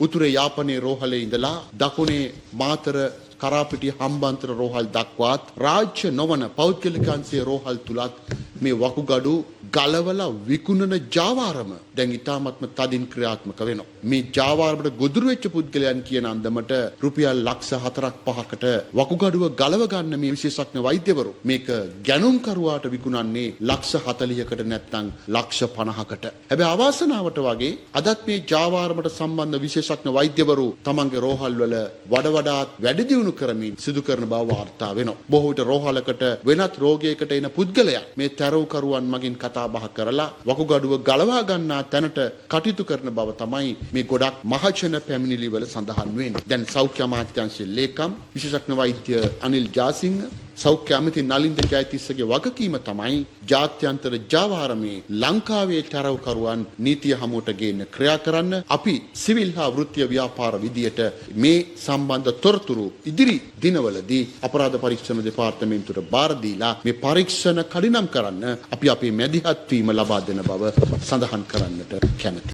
උතුරේ යාපනයේ රෝහලේ ඉඳලා දකුණේ මාතර කරාපිටිය හම්බන්තොට රෝහල් දක්වාත් රාජ්‍ය නොවන පෞද්ගලික අංශයේ රෝහල් තුලත් මේ වකුගඩු ගලවලා විකුණන ජාවාරම දැන් ඉතාමත්ම තදින් ක්‍රියාත්මක වෙනවා. මේ ජාවාරමට ගොදුරු වෙච්ච පුද්ගලයන් කියන අන්දමට රුපියල් ලක්ෂ 4-5කට වකුගඩුව ගලව ගන්න මේ විශේෂඥ වෛද්‍යවරු මේක ගැනුම්කරුවාට විකුණන්නේ ලක්ෂ 40කට නැත්නම් ලක්ෂ 50කට. හැබැයි අවාසනාවට වගේ අදත් මේ ජාවාරමට සම්බන්ධ විශේෂඥ වෛද්‍යවරු තමන්ගේ රෝහල් වල වඩාත් වැඩි දියුණු කරමින් සිදු කරන බව වාර්තා වෙනවා. බොහෝ විට රෝහලකට වෙනත් රෝගයකට එන පුද්ගලයා මේ තැරවුකරුවන් මගින් කතා බහ කරලා වකුගඩුව ගලවා ගන්නා තැනට කටයුතු කරන බව තමයි මේ ගොඩක් මහජන පැමිණිලි වල සඳහන් වෙන්නේ. දැන් සෞඛ්‍ය අමාත්‍යාංශයේ ලේකම් විශේෂඥ වෛද්‍ය අනිල් ජාසිංහ සෞඛ්‍ය අමාත්‍ය නලින්ද ජයතිස්සගේ වගකීම තමයි ජාත්‍යන්තර ජාවාරමේ ලංකාවේ තැරවුකරුවන් නීතිය හමුවට ගේන්න ක්‍රියා කරන්න. අපි සිවිල් හා වෘත්තීය ව්‍යාපාර විදියට මේ සම්බන්ධ තොරතුරු ඉදිරි දිනවලදී අපරාධ පරීක්ෂණ දෙපාර්තමේන්තුවට බාර දීලා මේ පරීක්ෂණ කඩිනම් කරන්න අපි අපේ මැදිහත් වීම ලබා දෙන බව සඳහන් කරන්නට කැමැතියි.